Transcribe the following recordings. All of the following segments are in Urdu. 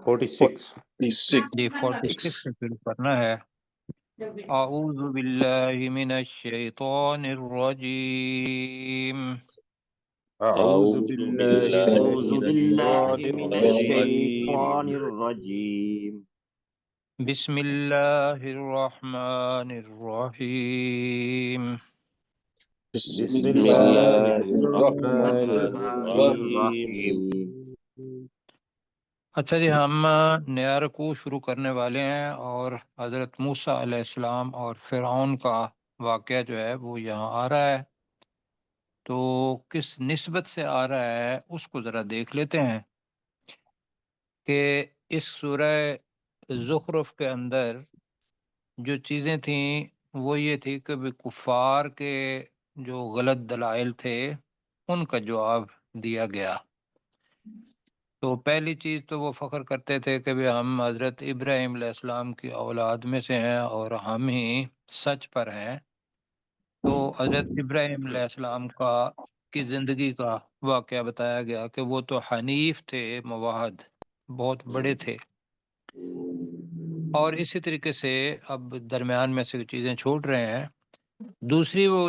46 جی 46 سے شروع کرنا ہے۔ اعوذ باللہ من الشیطان الرجیم۔ اعوذ باللہ أعوذ من بالله الشیطان من الرجیم الشيطان الرجيم بسم اللہ الرحمن الرحیم۔ بسم بسم اللہ الله الرحمن الرحمن الرحیم۔ الرحيم اچھا جی، ہم نیا رکوع شروع کرنے والے ہیں اور حضرت موسیٰ علیہ السلام اور فرعون کا واقعہ جو ہے وہ یہاں آ رہا ہے، تو کس نسبت سے آ رہا ہے اس کو ذرا دیکھ لیتے ہیں کہ اس سورہ زخرف کے اندر جو چیزیں تھیں وہ یہ تھی کہ بھی کفار کے جو غلط دلائل تھے ان کا جواب دیا گیا۔ تو پہلی چیز تو وہ فخر کرتے تھے کہ بھی ہم حضرت ابراہیم علیہ السلام کی اولاد میں سے ہیں اور ہم ہی سچ پر ہیں۔ تو حضرت ابراہیم علیہ السلام کی زندگی کا واقعہ بتایا گیا کہ وہ تو حنیف تھے، موحد، بہت بڑے تھے۔ اور اسی طریقے سے اب درمیان میں سے چیزیں چھوڑ رہے ہیں۔ دوسری وہ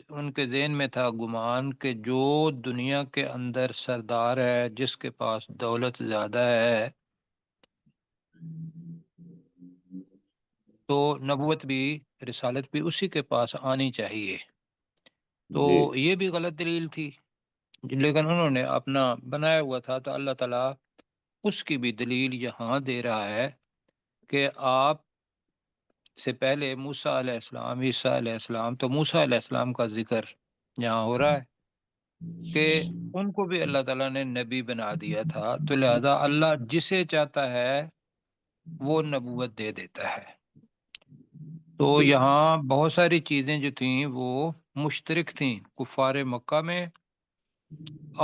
ان کے ذہن میں تھا گمان کہ جو دنیا کے اندر سردار ہے، جس کے پاس دولت زیادہ ہے، تو نبوت بھی، رسالت بھی اسی کے پاس آنی چاہیے۔ تو یہ بھی غلط دلیل تھی، لیکن انہوں نے اپنا بنایا ہوا تھا۔ تو اللہ تعالیٰ اس کی بھی دلیل یہاں دے رہا ہے کہ آپ سے پہلے موسیٰ علیہ السلام، عیسیٰ علیہ السلام، تو موسیٰ علیہ السلام کا ذکر یہاں ہو رہا ہے کہ ان کو بھی اللہ تعالیٰ نے نبی بنا دیا تھا، تو لہذا اللہ جسے چاہتا ہے وہ نبوت دے دیتا ہے۔ تو یہاں بہت ساری چیزیں جو تھیں وہ مشترک تھیں کفار مکہ میں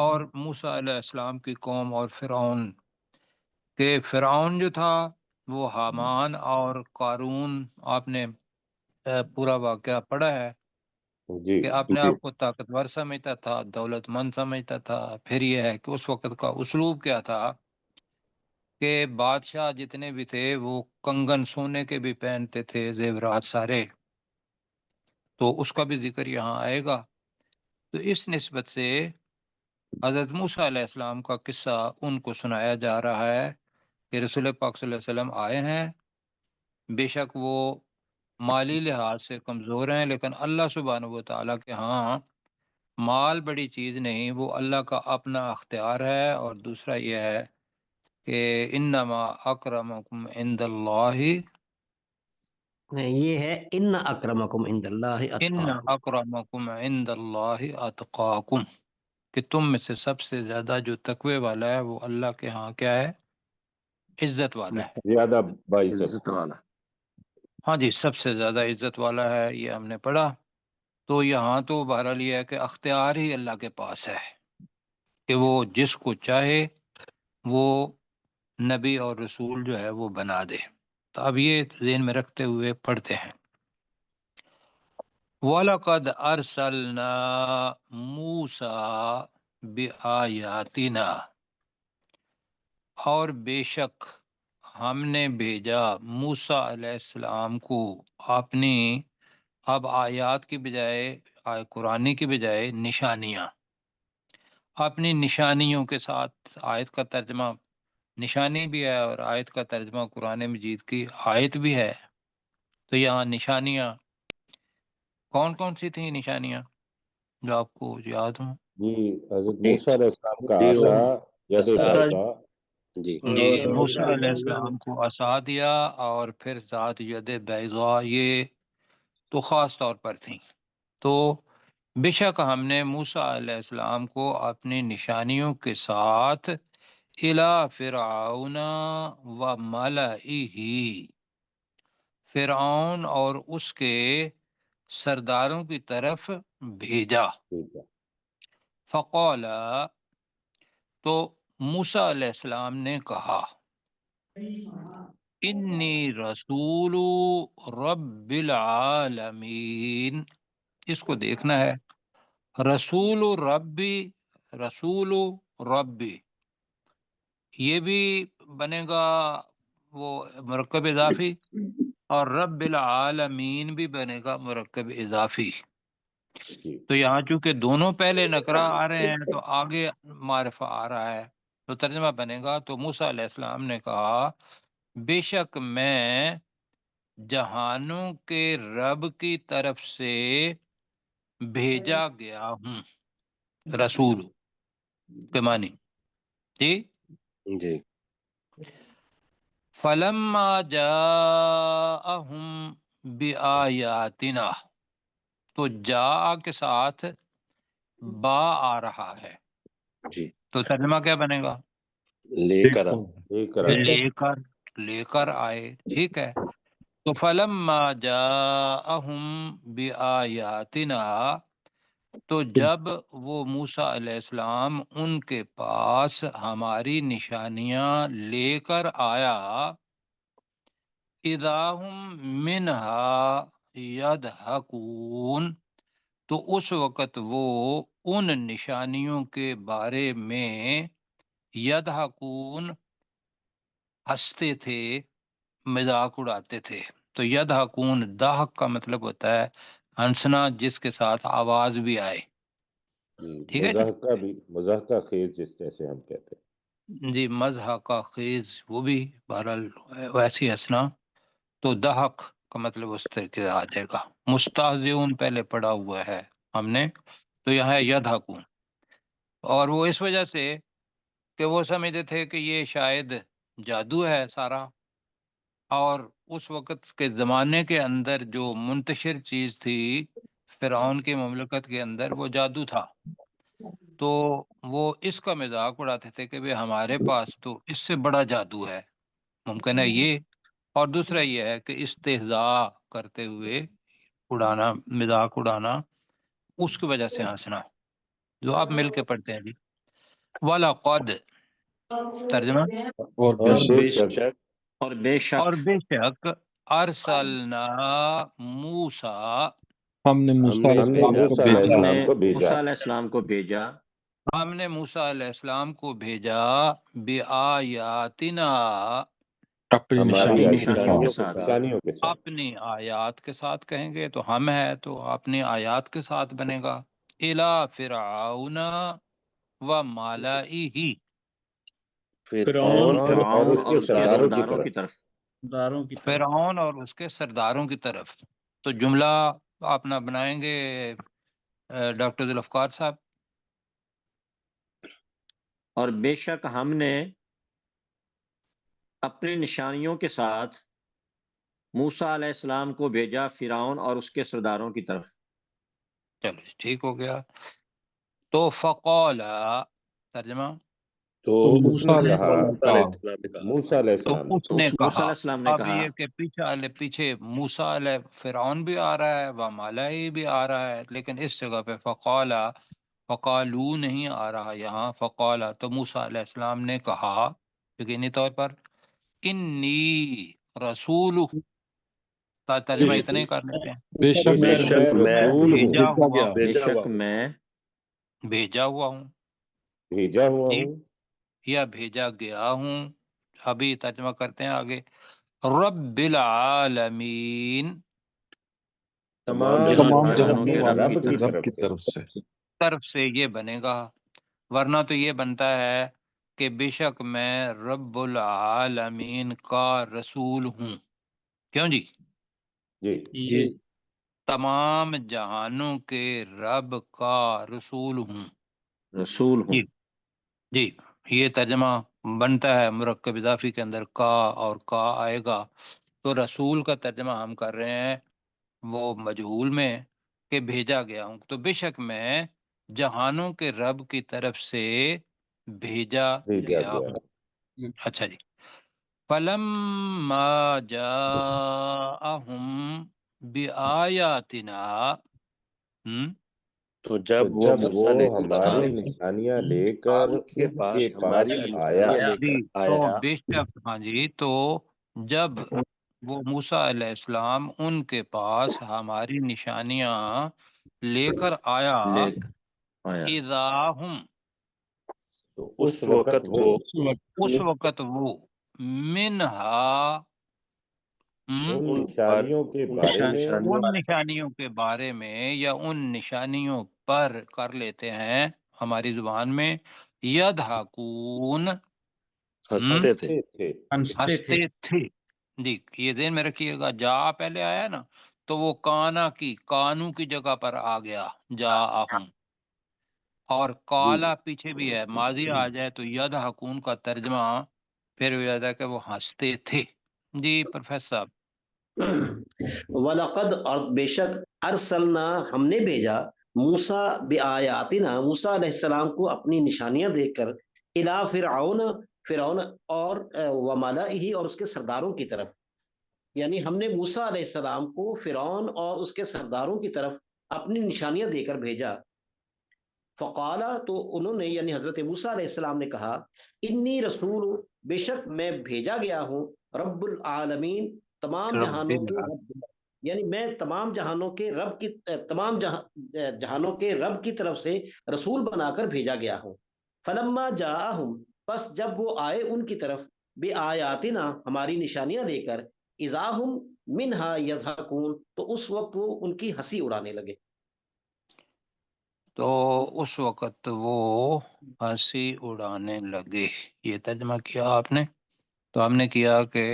اور موسیٰ علیہ السلام کی قوم اور فرعون کہ فرعون جو تھا وہ حامان اور قارون، آپ نے پورا واقعہ پڑھا ہے کہ اپنے آپ کو طاقتور سمجھتا تھا، دولت مند سمجھتا تھا۔ پھر یہ ہے کہ اس وقت کا اسلوب کیا تھا کہ بادشاہ جتنے بھی تھے وہ کنگن سونے کے بھی پہنتے تھے، زیورات سارے، تو اس کا بھی ذکر یہاں آئے گا۔ تو اس نسبت سے حضرت موسیٰ علیہ السلام کا قصہ ان کو سنایا جا رہا ہے کہ رسول پاک صلی اللہ علیہ وسلم آئے ہیں، بے شک وہ مالی لحاظ سے کمزور ہیں، لیکن اللہ سبحانہ و تعالیٰ کے ہاں مال بڑی چیز نہیں، وہ اللہ کا اپنا اختیار ہے۔ اور دوسرا یہ ہے کہ انما اکرمکم عند اللہ، یہ ہے ان اکرمکم عند اللہ ان اتقاکم۔ اکرمکم عند اللہ اتقاکم، کہ تم میں سے سب سے زیادہ جو تقوی والا ہے وہ اللہ کے ہاں کیا ہے؟ عزت والا ہے۔ زیادہ باعزت۔ عزت والا۔ ہاں جی، سب سے زیادہ عزت والا ہے، یہ ہم نے پڑھا۔ تو یہاں تو بہرحال یہ ہے کہ اختیار ہی اللہ کے پاس ہے کہ وہ جس کو چاہے وہ نبی اور رسول جو ہے وہ بنا دے۔ تو اب یہ ذہن میں رکھتے ہوئے پڑھتے ہیں۔ وَلَقَدْ أَرْسَلْنَا مُوسَىٰ بِآيَاتِنَا، اور بے شک ہم نے بھیجا موسیٰ علیہ السلام کو اپنی، اب آیات کی بجائے، قرآنی کی بجائے نشانیاں، اپنی نشانیوں کے ساتھ۔ آیت کا ترجمہ نشانی بھی ہے اور آیت کا ترجمہ قرآن مجید کی آیت بھی ہے۔ تو یہاں نشانیاں کون کون سی تھیں نشانیاں جو آپ کو یاد ہوں؟ جی، حضرت موسیٰ علیہ السلام کا دیو، عصا، ید بیضا، جی جی، موسیٰ علیہ السلام کو عصا دیا اور پھر ذات ید بیضا، یہ تو خاص طور پر تھیں۔ تو بے شک ہم نے موسیٰ علیہ السلام کو اپنی نشانیوں کے ساتھ الی فرعون و ملئہ، فرعون اور اس کے سرداروں کی طرف بھیجا۔ فقال، تو موسیٰ علیہ السلام نے کہا، انی رسول رب العالمین، اس کو دیکھنا ہے، رسول ربی، رسول ربی، یہ بھی بنے گا وہ مرکب اضافی، اور رب العالمین بھی بنے گا مرکب اضافی۔ جی تو یہاں چونکہ دونوں پہلے نکرہ آ رہے ہیں تو آگے معرفہ آ رہا ہے، تو ترجمہ بنے گا، تو موسیٰ علیہ السلام نے کہا بے شک میں جہانوں کے رب کی طرف سے بھیجا گیا ہوں، رسول کے معنی جی۔ جی فلما جاءہم بآیاتنا، تو جا کے ساتھ با آ رہا ہے، جی تو ترجمہ کیا بنے گا؟ لے کر ایک رائے لے کر آئے، ٹھیک ہے۔ تو فلما جاءہم بآیاتنا، تو جب وہ موسیٰ علیہ السلام ان کے پاس ہماری نشانیاں لے کر آیا، اذا ہم منہا یضحکون، تو اس وقت وہ ان نشانیوں کے بارے میں یضحکون ہنستے تھے، مذاق اڑاتے تھے۔ تو یضحکون ضحک کا مطلب ہوتا ہے ہنسنا جس کے ساتھ آواز بھی آئے، ٹھیک ہے جی۔ مضحکہ خیز جس جیسے ہم کہتے ہیں۔ جی مضحکہ خیز، وہ بھی بہرحال ویسی ہنسنا، تو ضحک کا مطلب اس طریقے سے آ جائے گا۔ مستہزئون پہلے پڑھا ہوا ہے ہم نے، تو یہاں ہے یضحکون، اور وہ اس وجہ سے کہ وہ سمجھتے تھے کہ یہ شاید جادو ہے سارا، اور اس وقت کے زمانے کے اندر جو منتشر چیز تھی فرعون کی مملکت کے اندر، وہ جادو تھا، تو وہ اس کا مذاق اڑاتے تھے کہ ہمارے پاس تو اس سے بڑا جادو ہے، ممکن ہے یہ۔ اور دوسرا یہ ہے کہ استہزاء کرتے ہوئے اڑانا، مذاق اڑانا، اس کی وجہ سے ہنسنا، جو آپ مل کے پڑھتے ہیں جی۔ وَلَقَدْ، ترجمہ، اور بے شک اور بے شک اور بے شک ارسلنا موسیٰ، ہم نے موسیٰ علیہ السلام کو بھیجا۔ موسیٰ علیہ السلام کو بھیجا ہم نے موسیٰ علیہ السلام کو بھیجا بآیاتنا، اپنی ہماری نشانیوں کے ساتھ۔ نشانیوں کے ساتھ۔ اپنی آیات کے ساتھ کہیں گے تو ہم ہے تو اپنی آیات کے ساتھ بنے گا، الی فرعون و ملئہ، فرعون اور اس کے اور اس کے سرداروں سرداروں کی کی طرف فرعون اور اس کے سرداروں کی طرف۔ تو جملہ آپ نہ بنائیں گے ڈاکٹر ذوالفقار صاحب؟ اور بے شک ہم نے اپنی نشانیوں کے ساتھ موسیٰ علیہ السلام کو بھیجا فرعون اور اس کے سرداروں کی طرف۔ چلو ٹھیک ہو گیا۔ تو فقال، ترجمہ، تو موسیٰ علیہ السلام نے کہا، موسیٰ علیہ تو السلام اس نے موسیٰ کہا، علیہ السلام نے اب کہا، یہ کہ پیچھے موسیٰ علیہ فرعون بھی آ رہا ہے و ملئی بھی آ رہا ہے، لیکن اس جگہ پہ فقالو نہیں آ رہا یہاں، فقالا، تو موسیٰ علیہ السلام نے کہا یقینی طور پر، انی رسول، ترجمہ اتنا ہی کر لیتے ہیں، بے شک بے شک میں رسول بھیجا ہوں، ہوا ہوں، بے شک میں بھیجا ہوا ہوں بھیجا ہوا جی، ہوں، یا بھیجا گیا ہوں۔ ابھی ترجمہ کرتے ہیں آگے، رب العالمین، تمام جہانوں کے والوں رب کی رب کی طرف سے۔ طرف سے یہ بنے گا، ورنہ تو یہ بنتا ہے کہ بے شک میں رب العالمین کا رسول ہوں، کیوں جی؟ جی تمام جہانوں کے رب کا رسول ہوں، رسول ہوں۔ جی جی، یہ ترجمہ بنتا ہے مرکب اضافی کے اندر کا اور کا آئے گا، تو رسول کا ترجمہ ہم کر رہے ہیں وہ مجہول میں کہ بھیجا گیا ہوں، تو بے شک میں جہانوں کے رب کی طرف سے بھیجا گیا ہوں۔ اچھا جی، فلما جاءہم بآیاتنا، تو جب وہ موسیٰ علیہ ہماری السلام نشانیاں لے کر ان کے پاس ہماری آیا، نشانیاں لے جی، کر تو آیا، بے شک، ہاں جی، تو جب وہ موسیٰ علیہ السلام ان کے پاس ہماری نشانیاں لے کر آیا، لے آیا اذا ہم، تو اس وقت وہ اس وقت وہ منہا ان نشانیوں کے بارے میں ان نشانیوں کے بارے میں یا ان نشانیوں پر کر لیتے ہیں ہماری زبان میں یضحکون ہنستے تھے ہنستے تھے. جی یہ ذہن میں رکھیے گا، جا پہلے آیا نا تو وہ کانا کی کانو کی جگہ پر آ گیا جا آہم، اور کالا پیچھے بھی ہے، ماضی آ جائے تو یضحکون کا ترجمہ پھر ہو جاتا ہے کہ وہ ہنستے تھے. جی پروفیسر صاحب. وَلَقَدْ اور بے شک ارسلنا ہم نے بھیجا موسیٰ بآیاتنا موسیٰ علیہ السلام کو اپنی نشانیاں دے کر الی فرعون اور وملئہ اور اس کے سرداروں کی طرف، یعنی ہم نے موسیٰ علیہ السلام کو فرعون اور اس کے سرداروں کی طرف اپنی نشانیاں دے کر بھیجا. فقالا تو انہوں نے یعنی حضرت موسیٰ علیہ السلام نے کہا انی رسول بے شک میں بھیجا گیا ہوں رب العالمین تمام جہانوں کے رب، یعنی میں تمام جہانوں کے رب کی تمام جہانوں کے رب کی طرف سے رسول بنا کر بھیجا گیا ہوں. فلما جاءہم پس جب وہ آئے ان کی طرف بآیاتنا ہماری نشانیاں لے کر اذا ہم منہا یضحکون تو اس وقت وہ ان کی ہنسی اڑانے لگے. تو اس وقت وہ ہنسی اڑانے لگے، یہ ترجمہ کیا آپ نے. تو ہم نے کیا کہ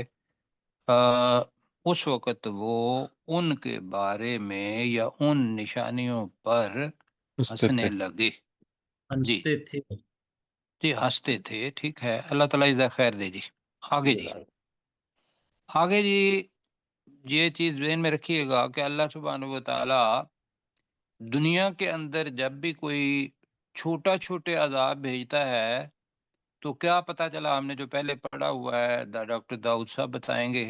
اس وقت وہ ان کے بارے میں یا ان نشانیوں پر ہنسنے لگے. جی جی ہنستے تھے، ٹھیک ہے، اللہ تعالیٰ جزاک خیر دے. جی آگے جی آگے جی یہ چیز ذہن میں رکھیے گا کہ اللہ سبحانہ و تعالیٰ دنیا کے اندر جب بھی کوئی چھوٹا چھوٹے عذاب بھیجتا ہے تو کیا پتہ چلا، ہم نے جو پہلے پڑھا ہوا ہے ڈاکٹر داؤد صاحب بتائیں گے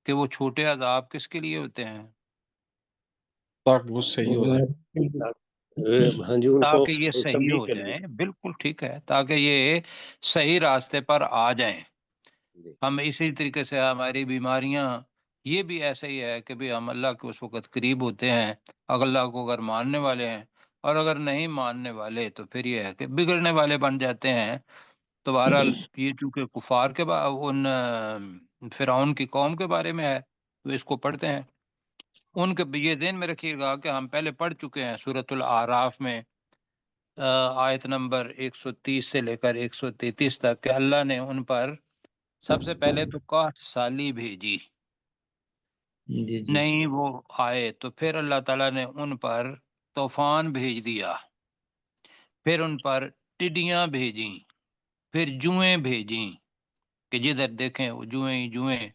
کہ وہ چھوٹے عذاب کس کے لیے ہوتے ہیں؟ تاکہ وہ صحیح ہو جائے، ہاں جی ان کو تاکہ یہ صحیح تنبیہ ہو کے لیے. جائیں. بالکل ٹھیک ہے، تاکہ یہ صحیح راستے پر آ جائیں. ہم اسی طریقے سے ہماری بیماریاں یہ بھی ایسا ہی ہے کہ بھی ہم اللہ کے اس وقت قریب ہوتے ہیں اگر اللہ کو اگر ماننے والے ہیں، اور اگر نہیں ماننے والے تو پھر یہ ہے کہ بگڑنے والے بن جاتے ہیں. تو بہرحال یہ چونکہ کفار کے ان فرعون کی قوم کے بارے میں ہے تو اس کو پڑھتے ہیں. ان کے یہ ذہن میں رکھیے گا کہ ہم پہلے پڑھ چکے ہیں سورۃ الاعراف میں آیت نمبر 130 سے لے کر 133 تک کہ اللہ نے ان پر سب سے پہلے تو 60 سالی بھیجی، نہیں وہ آئے تو پھر اللہ تعالیٰ نے ان پر طوفان بھیج دیا، پھر ان پر ٹڈیاں بھیجیں، پھر جوئیں بھیجیں کہ جدھر دیکھیں وہ جوئیں ہی جوئیں،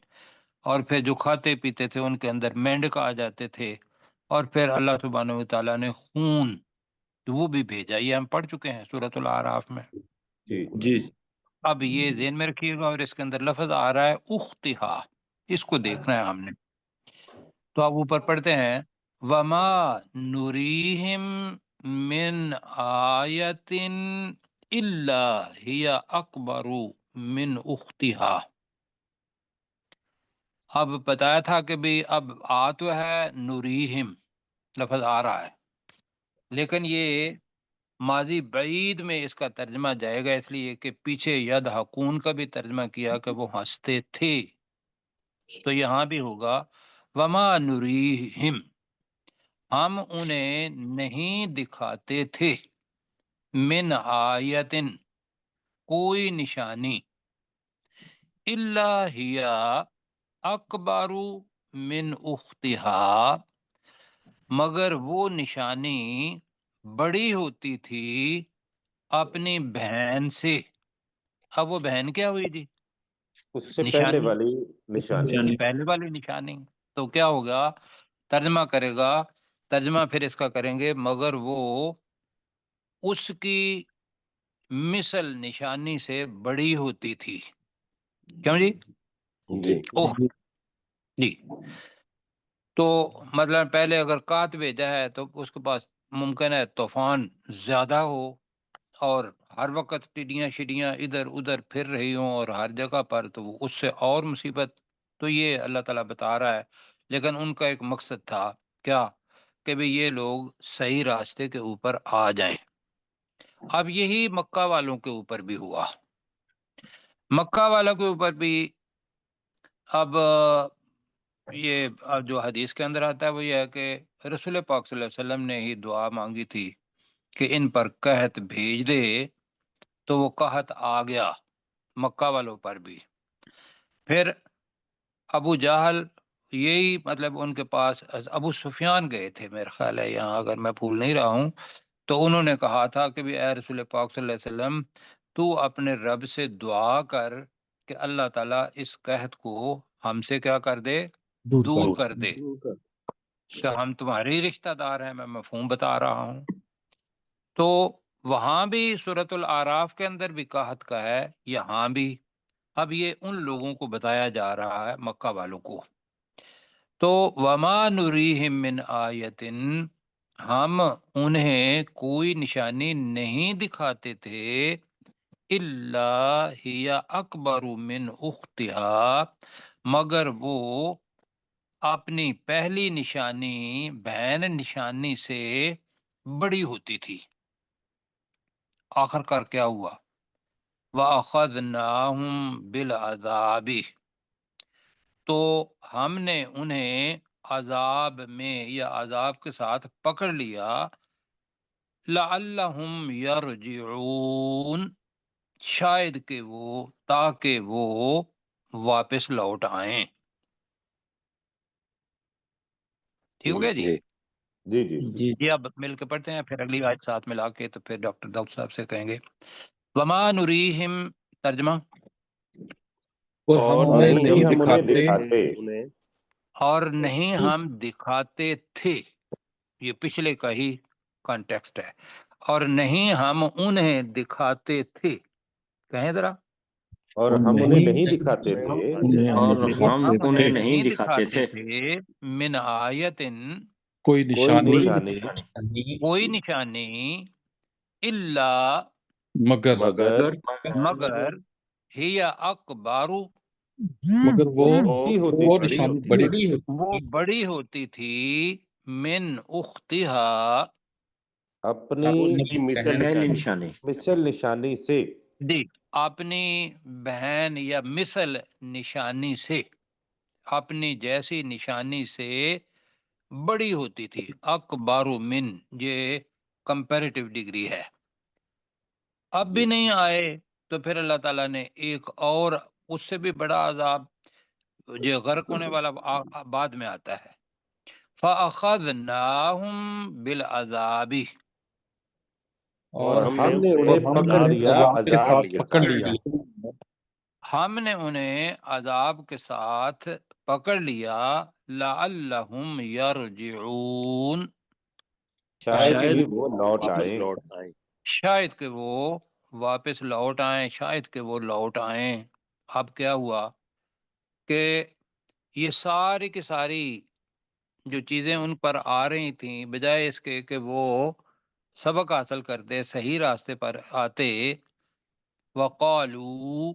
اور پھر جو کھاتے پیتے تھے ان کے اندر مینڈک آ جاتے تھے، اور پھر اللہ سبحانہ و تعالیٰ نے خون وہ بھی بھیجا. یہ ہم پڑھ چکے ہیں سورۃ الاعراف میں. جی اب یہ ذہن میں رکھیے گا، اور اس کے اندر لفظ آ رہا ہے اختہا، اس کو دیکھنا ہے ہم نے. تو آپ اوپر پڑھتے ہیں وما نریہم من آیت الا ہی اکبر من اختہا. اب بتایا تھا کہ بھی اب آ تو ہے نریہم لفظ آ رہا ہے، لیکن یہ ماضی بعید میں اس کا ترجمہ جائے گا، اس لیے کہ پیچھے یضحکون کا بھی ترجمہ کیا کہ وہ ہنستے تھے، تو یہاں بھی ہوگا وما نریہم ہم انہیں نہیں دکھاتے تھے من آیتن کوئی نشانی الا ہی اکبر من اختہا مگر وہ نشانی بڑی ہوتی تھی اپنی بہن سے. اب وہ بہن کیا ہوئی جی؟ اس سے پہلے والی نشانی. پہلے والی نشانی. تو کیا ہوگا، ترجمہ کرے گا، ترجمہ پھر اس کا کریں گے مگر وہ اس کی مثل نشانی سے بڑی ہوتی تھی. کیوں جی؟ جی اوہ جی. تو مطلب پہلے اگر کات بھیجا ہے تو اس کے پاس ممکن ہے طوفان زیادہ ہو اور ہر وقت ٹڈیاں شڈیاں ادھر ادھر پھر رہی ہوں اور ہر جگہ پر، تو وہ اس سے اور مصیبت. تو یہ اللہ تعالیٰ بتا رہا ہے، لیکن ان کا ایک مقصد تھا کیا کہ بھی یہ لوگ صحیح راستے کے اوپر آ جائیں. اب یہی مکہ والوں کے اوپر بھی ہوا. مکہ والوں کے اوپر بھی اب یہ جو حدیث کے اندر آتا ہے وہ یہ ہے کہ رسول پاک صلی اللہ علیہ وسلم نے ہی دعا مانگی تھی کہ ان پر قحط بھیج دے، تو وہ قحط آ گیا مکہ والوں پر بھی۔ پھر ابو جہل، یہی مطلب ان کے پاس ابو سفیان گئے تھے میرے خیال ہے، یہاں اگر میں بھول نہیں رہا ہوں، تو انہوں نے کہا تھا کہ بھی اے رسول پاک صلی اللہ علیہ وسلم، تو اپنے رب سے دعا کر کہ اللہ تعالیٰ اس قحط کو ہم سے کیا کر دے، دور کر دے، کہ ہم تمہارے رشتہ دار ہیں، میں مفہوم بتا رہا ہوں۔ تو وہاں بھی سورۃ الاعراف کے اندر بھی قحط کا ہے، یہاں بھی۔ اب یہ ان لوگوں کو بتایا جا رہا ہے، مکہ والوں کو۔ تو وما نریہم من آیت، ہم انہیں کوئی نشانی نہیں دکھاتے تھے، الا ہی اکبر من اختہا، مگر وہ اپنی پہلی نشانی بہن نشانی سے بڑی ہوتی تھی۔ آخر کار کیا ہوا؟ وَأَخَذْنَاهُمْ بِالْعَذَابِ، تو ہم نے انہیں عذاب میں یا عذاب کے ساتھ پکڑ لیا، لَعَلَّهُمْ يَرْجِعُونَ، شاید کہ وہ، تاکہ وہ واپس لوٹ آئیں۔ ٹھیک ہو گیا جی؟ جی جی جی جی اب مل کے پڑھتے ہیں، پھر اگلی آیت ساتھ ملا کے تو پھر ڈاکٹر داؤد صاحب سے کہیں گے۔ وما نریہم، ترجمہ، اور اور نہیں نہیں ہم ہم انہیں دکھاتے دکھاتے انہیں اور نہیں ہم دکھاتے تھے، یہ پچھلے کا ہی کانٹیکسٹ ہے، اور نہیں ہم انہیں دکھاتے تھے، کہیں ذرا، اور ہم انہیں نہیں دکھاتے تھے اور ہم ہم انہیں نہیں دکھاتے تھے تھے من آیتن، کوئی کوئی نشانی نشانی کوئی نشانی، الا، مگر مگر، ہی اکبارو، مگر وہ بڑی ہوتی وہ تھی نشانی بڑی وہ بڑی ہوتی تھی، من اختہا، اپنی کی مثل پہلی نشانی نشانی مثل نشانی سے، جی، اپنی بہن یا مثل نشانی سے، اپنی جیسی نشانی سے بڑی ہوتی تھی۔ اکبر من، یہ کمپیریٹیو ڈگری ہے۔ اب بھی نہیں آئے تو پھر اللہ تعالیٰ نے ایک اور اس سے بھی بڑا عذاب، جو غرق ہونے والا بعد میں آتا ہے، فَأَخَذْنَاهُمْ بِالْعَذَابِ، اور ہم نے انہیں پکڑ لیا عذاب کے پکڑ ساتھ۔ لیا۔ ہم نے انہیں عذاب کے ساتھ پکڑ لیا، لعلہم یرجعون، شاید کہ وہ لوٹ واپس آئیں۔ لوٹ آئیں۔ شاید کہ وہ واپس لوٹ آئیں، شاید کہ وہ لوٹ آئیں۔ اب کیا ہوا کہ یہ ساری کی ساری جو چیزیں ان پر آ رہی تھیں، بجائے اس کے کہ وہ سبق حاصل کرتے، صحیح راستے پر آتے، وقالو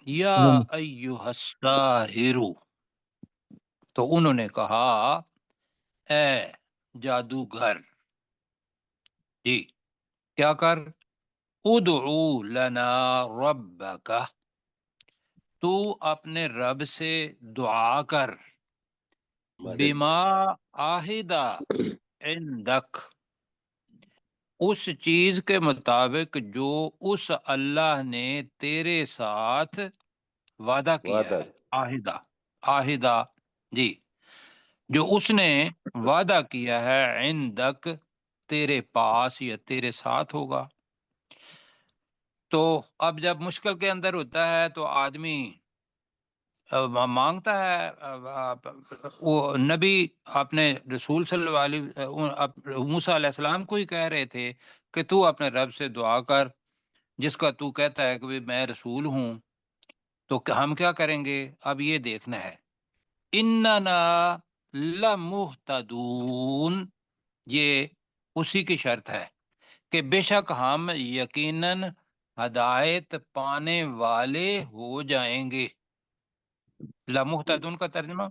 یا ایھا الساحر، تو انہوں نے کہا اے جادوگر، جی کیا کر، ادعو لنا ربک، تو اپنے رب سے دعا کر، بما عاہدہ عندک، اس چیز کے مطابق جو اس اللہ نے تیرے ساتھ وعدہ کیا وعدہ ہے۔ عاہدہ، عاہدہ، جی، جو اس نے وعدہ کیا ہے، عندک، تیرے پاس یا تیرے ساتھ ہوگا۔ تو اب جب مشکل کے اندر ہوتا ہے تو آدمی مانگتا ہے، وہ نبی اپنے رسول صلی اللہ علیہ موسیٰ علیہ السلام کو ہی کہہ رہے تھے کہ تو اپنے رب سے دعا کر، جس کا تو کہتا ہے کہ میں رسول ہوں۔ تو ہم کیا کریں گے؟ اب یہ دیکھنا ہے، اننا لمہتدون، یہ اسی کی شرط ہے کہ بے شک ہم یقیناً ہدایت پانے والے ہو جائیں گے۔ لمہتدون کا ترجمہ،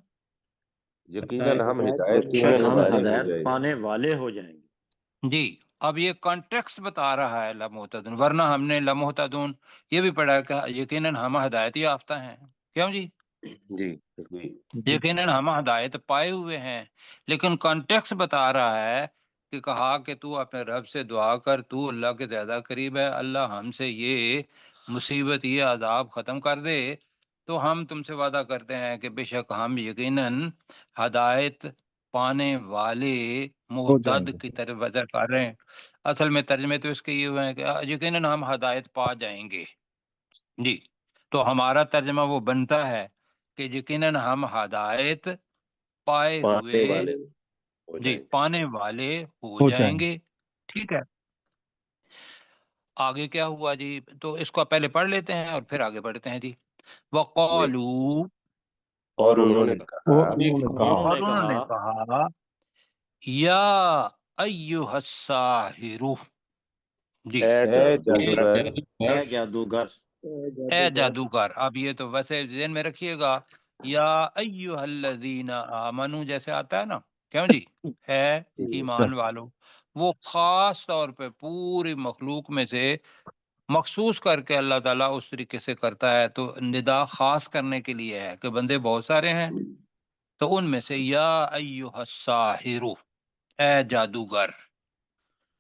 یقیناً ہم ہدایت یقیناً پانے ہم والے ہو ہدایت جائیں گے۔ پانے والے ہو جائیں گے۔ جی، اب یہ کانٹیکس بتا رہا ہے لمحتدون، ورنہ ہم نے لمحتدون یہ بھی پڑھا کہ یقیناً ہم ہدایت یافتہ ہیں، کیوں جی؟ جی یقیناً ہم ہدایت پائے ہوئے ہیں، لیکن کانٹیکس بتا رہا ہے کہ کہا کہ تو اپنے رب سے دعا کر، تو اللہ کے زیادہ قریب ہے، اللہ ہم سے یہ مصیبت، یہ عذاب ختم کر دے تو ہم تم سے وعدہ کرتے ہیں کہ بے شک ہم یقیناً ہدایت پانے والے مہتد کی طرف وجہ کر رہے ہیں۔ اصل میں ترجمے تو اس کے یہ ہوئے ہیں کہ یقیناً ہم ہدایت پا جائیں گے جی، تو ہمارا ترجمہ وہ بنتا ہے کہ یقیناً ہم ہدایت پائے پانے ہوئے والے ہو جی جائیں پانے والے ہو جائیں گے، ٹھیک ہے۔ آگے کیا ہوا جی؟ تو اس کو پہلے پڑھ لیتے ہیں اور پھر آگے بڑھتے ہیں جی۔ گے۔ وقالو، اور انہوں نے کہا اور انہوں نے کہا یا ایھا الساحر، جی اے اے جادوگر اے جادوگر، اے جادوگر۔ اب یہ تو ویسے ذہن میں رکھیے گا، یا ایھا الذین آمنو جیسے آتا ہے نا، کیوں جی؟ ہے ایمان والو، وہ خاص طور پہ پوری مخلوق میں سے مخصوص کر کے اللہ تعالیٰ اس طریقے سے کرتا ہے، تو ندا خاص کرنے کے لیے ہے کہ بندے بہت سارے ہیں، تو ان میں سے یا ایھا الساحر، اے جادوگر۔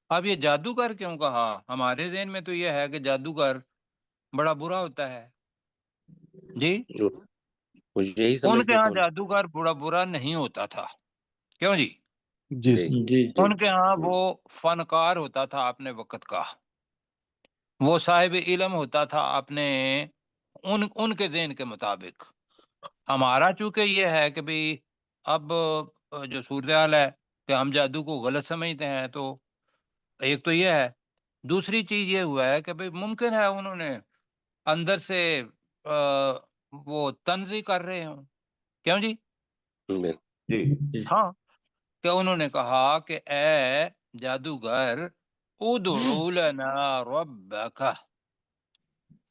اب یہ جادوگر کیوں کہا؟ ہمارے ذہن میں تو یہ ہے کہ جادوگر بڑا برا ہوتا ہے جی، وہ یہی ان کے سمجھتے ہاں تھے جادوگر برا برا نہیں ہوتا تھا، کیوں جی؟ جی ان کے ہاں وہ فنکار ہوتا تھا اپنے وقت کا، وہ صاحب علم ہوتا تھا اپنے ان کے ذہن کے مطابق۔ ہمارا چونکہ یہ ہے کہ بھئی اب جو صورتحال ہے کہ ہم جادو کو غلط سمجھتے ہیں، تو ایک تو یہ ہے، دوسری چیز یہ ہوا ہے کہ بھئی ممکن ہے انہوں نے اندر سے وہ تنزی کر رہے ہوں، کیوں جی؟ جی ہاں، کہ انہوں نے کہا کہ اے جادوگر ادعو لنا ربک،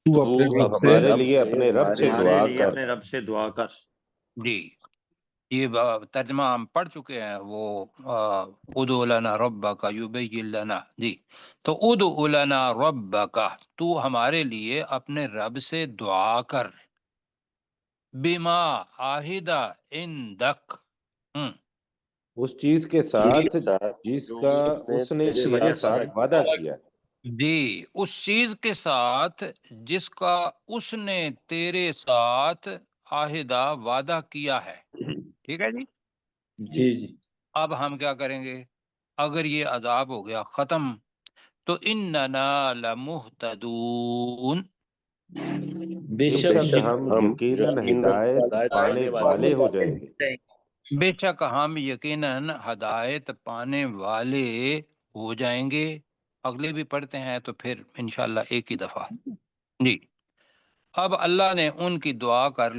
تو ہمارے لیے اپنے رب سے ہمارے دعا لیے کر۔ اپنے رب سے دعا کر۔ جی یہ ترجمہ ہم پڑھ چکے ہیں، وہ ادعو لنا ربک یبین لنا، جی تو ادعو لنا ربک، تو ہمارے لیے اپنے رب سے دعا کر، بما عاہدہ عندک، اس چیز کے ساتھ جس جو کا اس نے تیرے تیرے ساتھ ساتھ وعدہ کیا۔ جی اس چیز کے ساتھ جس کا اس نے تیرے ساتھ عاہدہ وعدہ کیا ہے، ٹھیک ہے جی۔ اب ہم کیا کریں گے اگر یہ عذاب ہو گیا ختم؟ تو اننا لمہتدون، بے شک ہم یقیناً ہدایت پانے والے ہو جائیں گے۔ بے شک ہم یقیناً ہدایت پانے والے ہو جائیں گے۔ اگلے بھی پڑھتے ہیں تو پھر انشاءاللہ ایک ہی دفعہ جی۔ اب اللہ نے ان کی دعا کر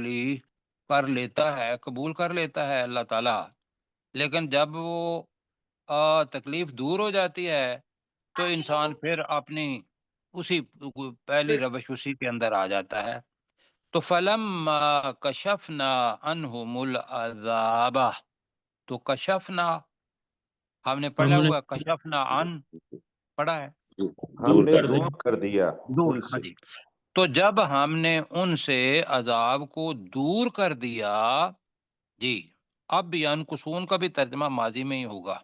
لیتا ہے، قبول کر لیتا ہے اللہ تعالیٰ، لیکن جب وہ تکلیف دور ہو جاتی ہے تو انسان پھر اپنی اسی پہلی روش اسی کے اندر آ جاتا ہے۔ تو فلما کشفنا عنہم العذاب، تو کشفنا ہم نے پڑھا ہوا کشفنا عن پڑھا ہے، ہم نے دور کر دیا دور، ان ہاں سے۔ جی۔ تو جب ہم نے ان سے عذاب کو دور کر دیا جی، اب ینقصون کا بھی ترجمہ ماضی میں ہی ہوگا،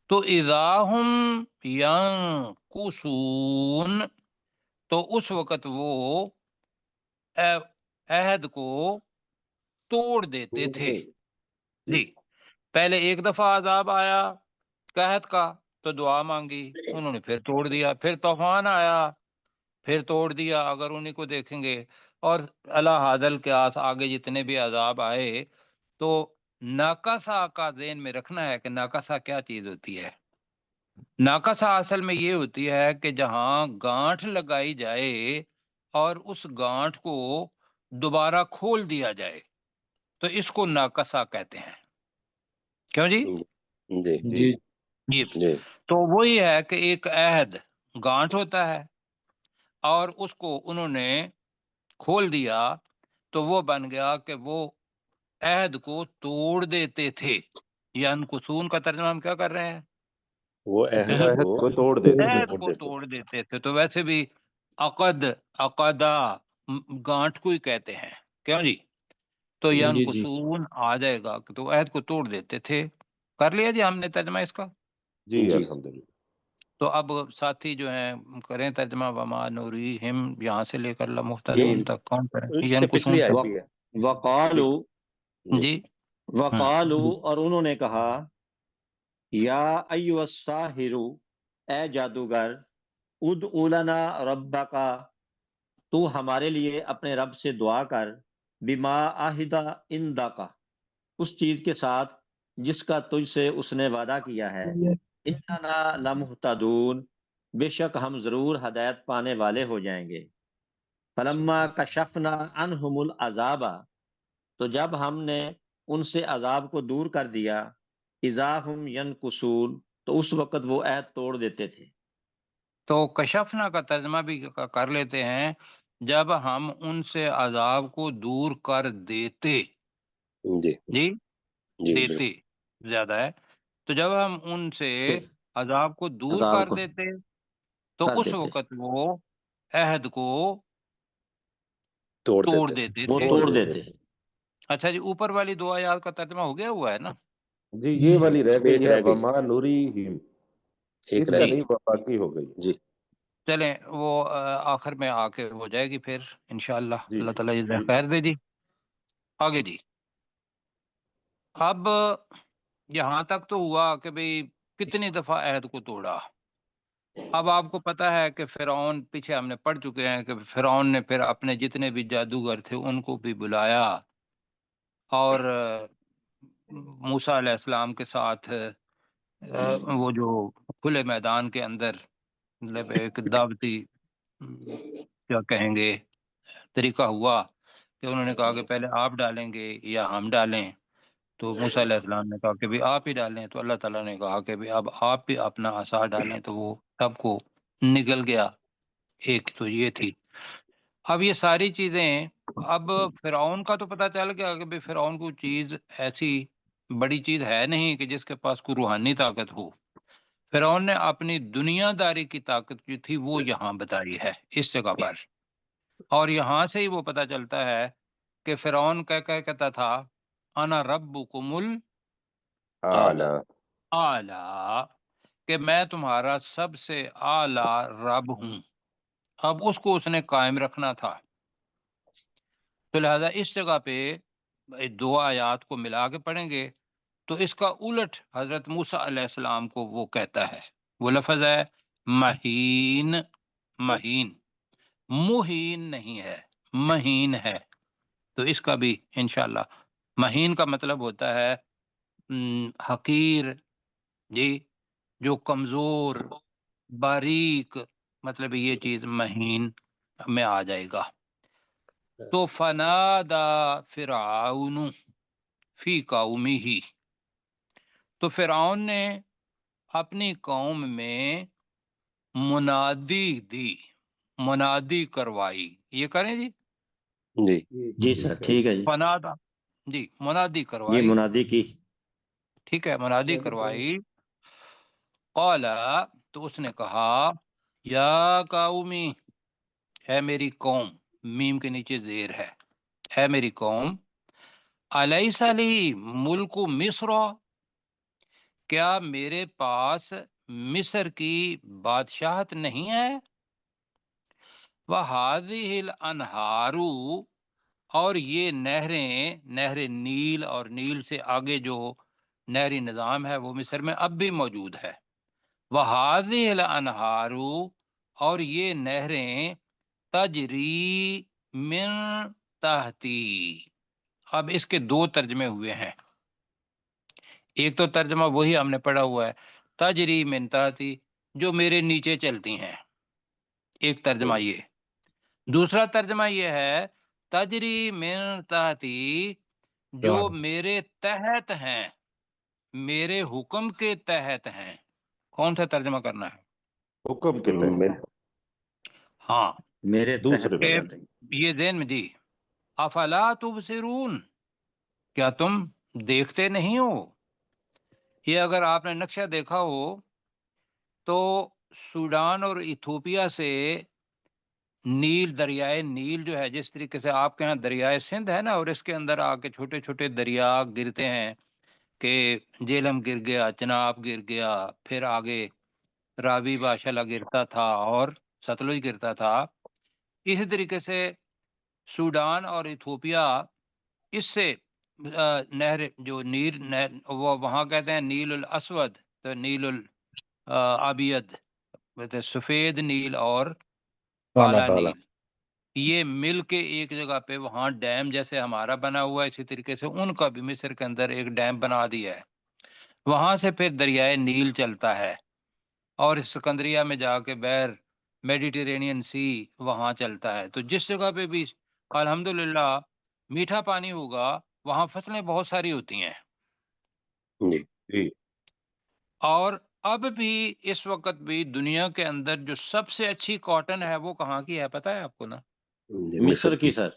تو اذا ہم ینقصون، تو اس وقت وہ عہد کو توڑ دیتے تھے جی۔ پہلے ایک دفعہ عذاب آیا قحط کا تو دعا مانگی، انہوں نے پھر توڑ دیا، پھر طوفان آیا پھر توڑ دیا، اگر انہیں کو دیکھیں گے، اور اللہ حاضل کے آس آگے جتنے بھی عذاب آئے، تو ناکاسا کا ذہن میں رکھنا ہے کہ ناکاسا کیا چیز ہوتی ہے۔ ناکاسا اصل میں یہ ہوتی ہے کہ جہاں گانٹھ لگائی جائے اور اس گانٹھ کو دوبارہ کھول دیا جائے، تو اس کو ناکاسا کہتے ہیں، کیوں جی؟ جی جی تو وہی ہے کہ ایک عہد گانٹھ ہوتا ہے اور اس کو انہوں نے کھول دیا تو وہ بن گیا کہ وہ عہد کو توڑ دیتے تھے۔ ینقصون کا ترجمہ ہم کیا کر رہے ہیں؟ وہ عہد عہد کو کو توڑ دیتے عہد تھے۔ کو توڑ دیتے تھے۔ تو ویسے بھی عقد، عقدہ گانٹھ کو ہی کہتے ہیں، کیوں جی؟ تو ینقصون آ جائے گا، تو عہد کو توڑ دیتے تھے۔ کر لیا جی ہم نے ترجمہ اس کا؟ جی جی الحمدللہ۔ تو اب ساتھی جو ہیں کریں ترجمہ، وما نوریہم یہاں سے لے کر جی لمحتدون تک کون کریں؟ اس سے ینقصون پچھلی آیت وق- بھی ہے۔ وقالو جی جی وقالو اور انہوں نے کہا یا ایو الساحر، اے جادوگر، ادعو لنا ربکا، تو ہمارے لیے اپنے رب سے دعا کر، بما عہد عندک، اس چیز کے ساتھ جس کا تجھ سے اس نے وعدہ کیا ہے، اننا لمہتدون، بے شک ہم ضرور ہدایت پانے والے ہو جائیں گے۔ فلما کشفنا عنہم العذاب، تو جب ہم نے ان سے عذاب کو دور کر دیا، اذا ہم ینکسون، تو اس وقت وہ عہد توڑ دیتے تھے۔ تو کشفنا کا ترجمہ بھی کر لیتے ہیں، جب ہم ان سے عذاب کو دور کر دیتے، جی جی جی دیتے زیادہ ہے، تو جب ہم ان سے عذاب کو دور عذاب کر کو دیتے تو کر اس دیتے، وقت وہ عہد کو توڑ توڑ دیتے تھے۔ دیتے وہ تھے۔ توڑ دیتے۔ اچھا جی، اوپر والی دو آیات کا ترجمہ ہو گیا ہوا ہے نا؟ جی یہ والی رہ ایک گئی ہے، رہ گئی، وما نوریہم، ایک اس رہ کا جی نہیں، وہ باقی ہو گئی۔ جی چلیں، وہ آخر میں آ کے ہو جائے گی پھر انشاءاللہ، جی اللہ تعالیٰ جزائے خیر دے جی۔ آگے جی، اب یہاں تک تو ہوا کہ بھئی کتنی دفعہ عہد کو توڑا۔ اب آپ کو پتا ہے کہ فرعون، پیچھے ہم نے پڑھ چکے ہیں کہ فرعون نے پھر اپنے جتنے بھی جادوگر تھے ان کو بھی بلایا، اور موسیٰ علیہ السلام کے ساتھ وہ جو کھلے میدان کے اندر مطلب ایک دعوتی کیا کہیں گے طریقہ ہوا کہ انہوں نے کہا کہ پہلے آپ ڈالیں گے یا ہم ڈالیں؟ تو موسیٰ علیہ السلام نے کہا کہ بھی آپ ہی ڈالیں، تو اللہ تعالیٰ نے کہا کہ بھی اب آپ بھی اپنا عصا ڈالیں، تو وہ سب کو نگل گیا۔ ایک تو یہ تھی۔ اب یہ ساری چیزیں، اب فرعون کا تو پتہ چل گیا کہ بھی فرعون کو چیز ایسی بڑی چیز ہے نہیں کہ جس کے پاس کوئی روحانی طاقت ہو۔ فرعون نے اپنی دنیا داری کی طاقت جو تھی وہ یہاں بتائی ہے اس جگہ پر، اور یہاں سے ہی وہ پتہ چلتا ہے کہ فرعون کہتا تھا انا ربکم اعلیٰ، الاعلی، کہ میں تمہارا سب سے اعلی رب ہوں۔ اب اس کو اس نے قائم رکھنا تھا، تو لہذا اس جگہ پہ دو آیات کو ملا کے پڑھیں گے تو اس کا الٹ حضرت موسیٰ علیہ السلام کو وہ کہتا ہے، وہ لفظ ہے مہین، مہین، مہین نہیں ہے، مہین ہے۔ تو اس کا بھی انشاءاللہ، مہین کا مطلب ہوتا ہے حقیر، جی، جو کمزور، باریک، مطلب یہ چیز مہین میں آ جائے گا۔ تو فنادا فرعون فی قومہ، تو فرعون نے اپنی قوم میں منادی دی، منادی کروائی، یہ کریں جی، جی جی سر ٹھیک ہے جی، فنادا، جی منادی یہ کروائی، منادی کی۔ ٹھیک ہے، منادی کروائی۔ قال، تو اس نے کہا یا قومی، ہے میری قوم، میم کے نیچے زیر ہے میری قوم، الیس لی ملک مصر، کیا میرے پاس مصر کی بادشاہت نہیں ہے؟ وَهَذِهِ الْأَنْهَارُ، اور یہ نہریں، نہر نیل اور نیل سے آگے جو نہری نظام ہے وہ مصر میں اب بھی موجود ہے۔ وَهَذِهِ الْأَنْهَارُ، اور یہ نہریں تجری من تحتی، اب اس کے دو ترجمے ہوئے ہیں۔ ایک تو ترجمہ وہی ہم نے پڑھا ہوا ہے، تجری من تحتی، جو میرے نیچے چلتی ہیں، ایک ترجمہ یہ۔ دوسرا ترجمہ یہ ہے تجری من تحتی، جو میرے تحت ہیں، میرے حکم کے تحت ہیں۔ کون سا ترجمہ کرنا ہے؟ حکم کے تحت، ہاں، میرے دوسرے تحت کہ والا۔ یہ ذہن میں جی، افلا تبصرون، کیا تم دیکھتے نہیں ہو؟ یہ اگر آپ نے نقشہ دیکھا ہو تو سوڈان اور ایتھوپیا سے نیل، دریائے نیل جو ہے، جس طریقے سے آپ کے ہاں دریائے سندھ ہے نا، اور اس کے اندر آ کے چھوٹے چھوٹے دریا گرتے ہیں کہ جیلم گر گیا، چناب گر گیا، پھر آگے راوی باشلا گرتا تھا اور ستلج گرتا تھا، اسی طریقے سے سوڈان اور ایتھوپیا اس سے نہر جو نیل نہر، وہ وہاں کہتے ہیں نیل الاسود، تو نیل الابید، سفید نیل اور کالا نیل، یہ مل کے ایک جگہ پہ وہاں ڈیم جیسے ہمارا بنا ہوا ہے، اسی طریقے سے ان کا بھی مصر کے اندر ایک ڈیم بنا دیا ہے، وہاں سے پھر دریائے نیل چلتا ہے اور اسکندریہ میں جا کے بحر میڈیٹرینین سی وہاں چلتا ہے۔ تو جس جگہ پہ بھی الحمدللہ میٹھا پانی ہوگا وہاں فصلیں بہت ساری ہوتی ہیں۔ جی اور اب بھی اس وقت بھی دنیا کے اندر جو سب سے اچھی کاٹن ہے وہ کہاں کی ہے پتہ ہے آپ کو نا؟ مصر کی سر،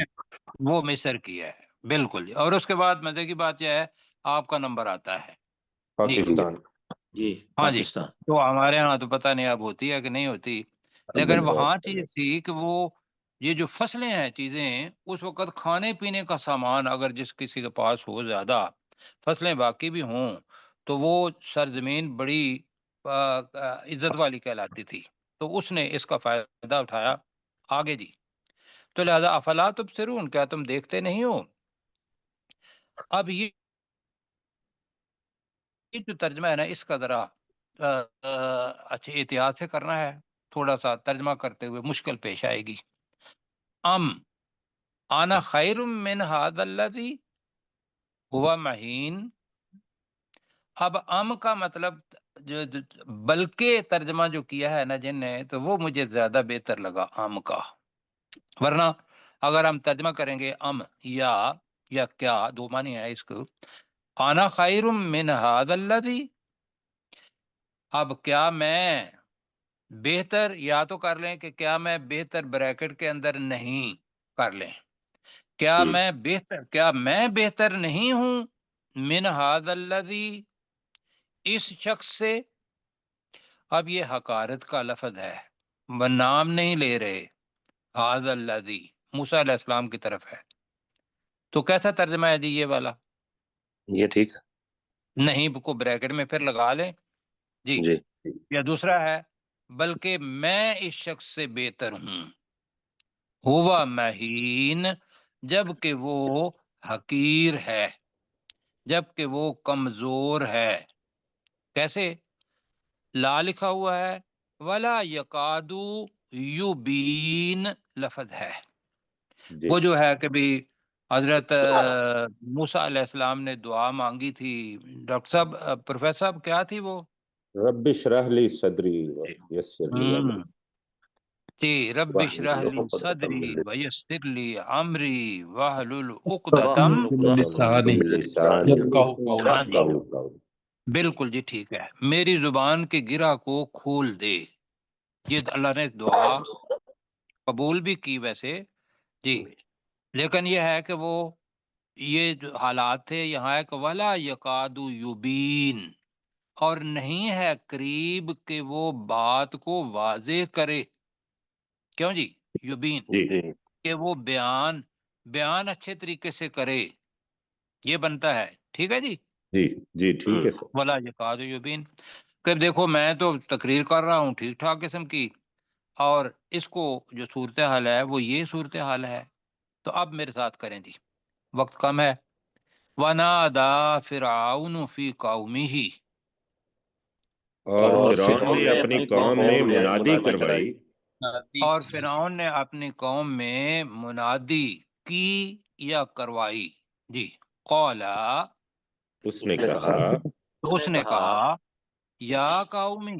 وہ مصر کی ہے، بالکل۔ اور اس کے بعد مزے کی بات یہ ہے آپ کا نمبر آتا ہے پاکستان۔ جی ہاں جی، پاکستان۔ تو ہمارے ہاں تو پتہ نہیں اب ہوتی ہے کہ نہیں ہوتی، لیکن وہاں چیز تھی کہ وہ یہ جو فصلیں ہیں چیزیں، اس وقت کھانے پینے کا سامان اگر جس کسی کے پاس ہو زیادہ، فصلیں باقی بھی ہوں، تو وہ سرزمین بڑی عزت والی کہلاتی تھی، تو اس نے اس کا فائدہ اٹھایا آگے جی۔ تو لہذا افلا تبصرون، کیا تم دیکھتے نہیں ہو؟ اب یہ جو ترجمہ ہے نا، اس کا ذرا اچھے احتیاط سے کرنا ہے، تھوڑا سا ترجمہ کرتے ہوئے مشکل پیش آئے گی۔ انا خیر من ھذا الذی ہوا مہین، اب کا مطلب بلکہ ترجمہ جو کیا ہے نا جن نے، تو وہ مجھے زیادہ بہتر لگا کا، ورنہ اگر ہم ترجمہ کریں گے یا کیا، دو معنی ہے اس کو، انا خیر من ھذا الذی، اب کیا میں بہتر، یا تو کر لیں کہ کیا میں بہتر بریکٹ کے اندر نہیں، کر لیں کیا میں بہتر نہیں ہوں، من ھذا الذی، اس شخص سے۔ اب یہ حقارت کا لفظ ہے، وہ نام نہیں لے رہے، ھذا الذی موسیٰ علیہ السلام کی طرف ہے، تو کیسا ترجمہ ہے جی یہ والا؟ یہ ٹھیک ہے، نہیں کو بریکٹ میں پھر لگا لیں جی۔ یا دوسرا ہے بلکہ میں اس شخص سے بہتر ہوں، ہوا مہین، جبکہ وہ حقیر ہے، جبکہ وہ کمزور ہے۔ کیسے؟ لا لکھا ہوا ہے، ولا یکادو یبین لفظ ہے، وہ جو ہے کہ بھی حضرت موسیٰ علیہ السلام نے دعا مانگی تھی، ڈاکٹر صاحب پروفیسر صاحب کیا تھی وہ؟ رب اشرح لی صدری ویسر لی امری، جی، رب اشرح لی صدری ویسر لی امری واحلل عقدۃ من لسانی یفقہوا قولی۔ بالکل جی ٹھیک ہے، میری زبان کے گرہ کو کھول دے، یہ اللہ نے دعا قبول بھی کی ویسے جی، لیکن یہ ہے کہ وہ یہ جو حالات تھے یہاں ہے کہ ولا یکاد یبین، اور نہیں ہے قریب کہ وہ بات کو واضح کرے، کیوں جی یبین، کہ وہ بیان اچھے طریقے سے کرے، یہ بنتا ہے، ٹھیک ہے جی جی ٹھیک ہے سر۔ ولا یکاد یبین، کہ دیکھو میں تو تقریر کر رہا ہوں ٹھیک ٹھاک قسم کی، اور اس کو جو صورتحال ہے وہ یہ صورتحال ہے، تو اب میرے ساتھ کریں جی، وقت کم ہے۔ وَنَادَى فِرْعَوْنُ فِي قَوْمِهِ، اور فرعون نے اپنی قوم میں منادی کروائی، اور فرعون نے اپنی قوم میں منادی کی یا کروائی جی، قولا، اس نے کہا اس نے کہا یا قومی،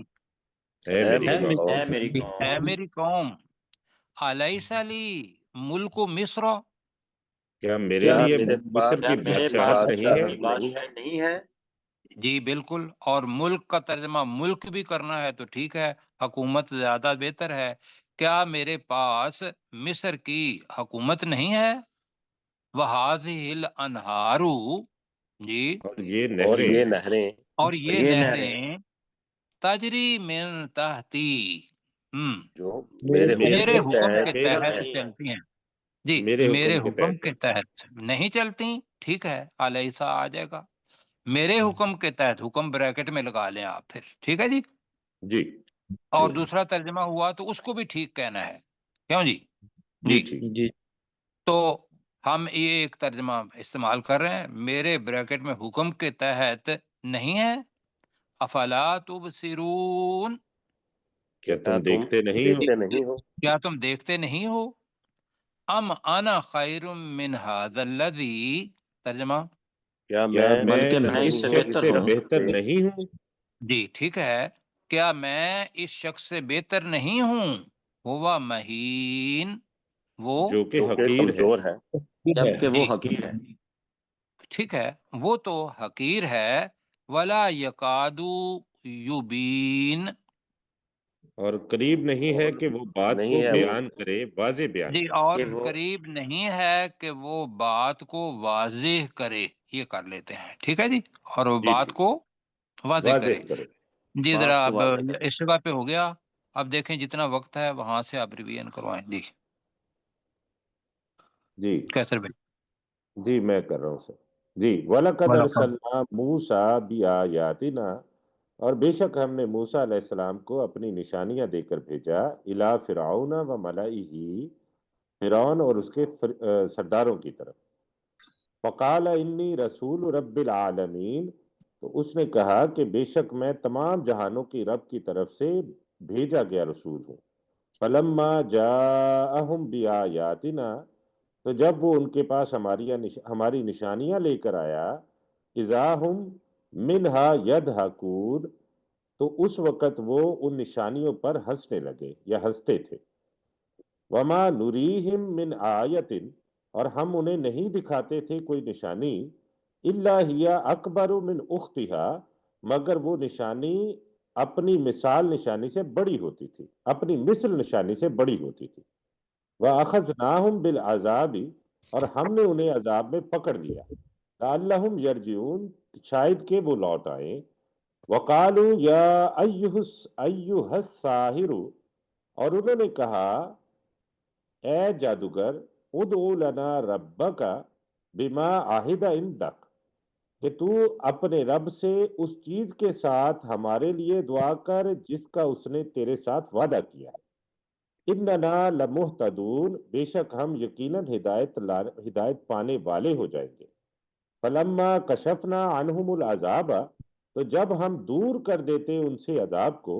اے میری قوم، اے میری قوم، الیس لی ملک مصر، کیا میرے لیے مصر کی بادشاہت نہیں ہے؟ جی بالکل، اور ملک کا ترجمہ ملک بھی کرنا ہے تو ٹھیک ہے، حکومت زیادہ بہتر ہے، کیا میرے پاس مصر کی حکومت نہیں ہے؟ وَهَٰذِهِ الْأَنْهَارُ، جی اور یہ نہریں اور یہ نہریں تجری من تحتی، جو میرے میرے حکم حکم کے کے تحت تحت چلتی ہیں. جی میرے میرے حکم کے حکم تحت کے تحت نہیں چلتی، ٹھیک ہے، علیسا آ جائے گا. میرے حکم کے تحت، حکم بریکٹ میں لگا لیں آپ پھر، ٹھیک ہے جی. جی اور دوسرا ترجمہ ہوا تو اس کو بھی ٹھیک کہنا ہے، کیوں جی؟ جی ٹھیک جی تو ہم یہ ایک ترجمہ استعمال کر رہے ہیں، میرے بریکٹ میں حکم کے تحت نہیں ہے. افلا تبصرون، کیا تم دیکھتے نہیں ہو؟ نہیں ہو؟ کیا تم دیکھتے نہیں ہو؟ ام انا خیر من ھذا الذی، ترجمہ کیا کیا میں بلکہ میں اس اس سے شخص بہتر سے ہوں. بہتر نہیں ہوں؟ جی ٹھیک ہے، کیا میں اس شخص سے بہتر نہیں ہوں؟ ہوا مہین، وہ جو کہ جو کہ حقیر ہے. کمزور ہے. جبکہ وہ جی حقیر ہے. ٹھیک ہے، وہ تو حقیر ہے. ولا یکادو یبین، اور قریب نہیں ہے اور کہ وہ بات نہیں کو ہے وہ بیان کرے، واضح بیان جی کرے. اور کہ وہ قریب نہیں ہے کہ وہ بات کو واضح کرے، یہ کر لیتے ہیں، ٹھیک ہے جی، اور وہ جی بات ٹھیک، کو واضح کرے. واضح کرے. جی ذرا بات کو اب واضح کرے. اس جگہ پہ ہو گیا. اب دیکھیں جتنا وقت ہے وہاں سے آپ ریویژن کروائیں. جی جی کیسر بھائی. جی میں کر رہا ہوں سر. جی وَلَقَدْ وَلَقَدْ، أَرْسَلْنَا مُوسَىٰ بِآيَاتِنَا، اور بے شک ہم نے موسیٰ علیہ السلام کو اپنی نشانیاں دے کر بھیجا، إِلَىٰ فِرْعَوْنَ وَمَلَئِهِ، فرعون اور اس کے سرداروں کی طرف. فَقَالَ إِنِّي رَسُولُ رَبِّ الْعَالَمِينَ، تو اس نے کہا کہ بے شک میں تمام جہانوں کی رب کی طرف سے بھیجا گیا رسول ہوں. فَلَمَّا جَاءَهُمْ بِآيَاتِنَا، تو جب وہ ان کے پاس ہماری نشانیاں لے کر آیا، اذا ہم منہا یضحکون، تو اس وقت وہ ان نشانیوں پر ہنسنے لگے یا ہنستے تھے. وما نریہم من آیت، اور ہم انہیں نہیں دکھاتے تھے کوئی نشانی، الا ہی اکبر من اختہا، مگر وہ نشانی اپنی مثال نشانی سے بڑی ہوتی تھی، اپنی مثل نشانی سے بڑی ہوتی تھی. وَأَخَذْنَاهُمْ بِالْعَذَابِ، اور ہم نے انہیں عذاب میں پکڑ لیا. لَعَلَّهُمْ يَرْجِعُونَ، شاید کہ وہ لوٹ آئیں. وَقَالُوا يَا أَيُّهَا السَّاحِرُ، اور انہوں نے کہا اے جادوگر، ادعو لنا ربک بما عہد عندک، کہ تو اپنے رب سے اس چیز کے ساتھ ہمارے لیے دعا کر جس کا اس نے تیرے ساتھ وعدہ کیا ہے. اننا لمہتدون، بے شک ہم یقیناً ہدایت پانے والے ہو جائیں گے. فلما کشفنا عنہم العذاب، تو جب ہم دور کر دیتے ان سے عذاب کو،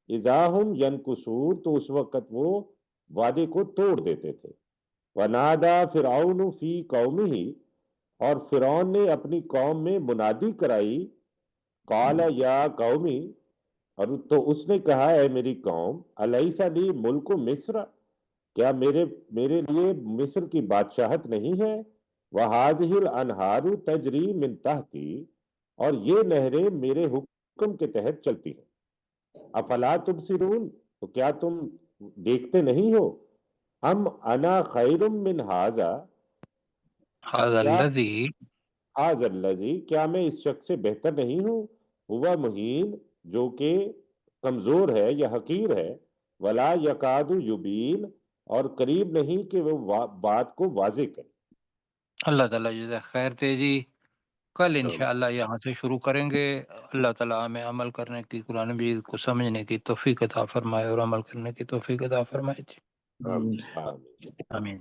اذا ہم ینکثون، تو اس وقت وہ وعدے کو توڑ دیتے تھے. ونادى فرعون فی قومہ، اور فرعون نے اپنی قوم میں منادی کرائی، قال یا قومی، اور تو اس نے کہا اے میری قوم، الیس لی ملک مصر، کیا میرے لیے مصر کی بادشاہت نہیں ہے؟ وہذہ الانہار تجری من تحتی، اور یہ نہریں میرے حکم کے تحت چلتی ہیں. افلا تبصرون، تو کیا تم دیکھتے نہیں ہو؟ ام انا خیر من ھذا، ھذا کیا الذی، ھذا الذی، کیا میں اس شخص سے بہتر نہیں ہوں؟ ہوا مہین، جو کہ کمزور ہے یا حقیر ہے. ولا یکاد یبین، اور قریب نہیں کہ وہ بات کو واضح کرے. اللہ تعالیٰ جزا خیر دے جی. کل انشاءاللہ یہاں سے شروع کریں گے. اللہ تعالیٰ ہمیں عمل کرنے کی، قرآن مجید کو سمجھنے کی توفیق عطا فرمائے اور عمل کرنے کی توفیق عطا فرمائے جی. آمین. آمین. آمین.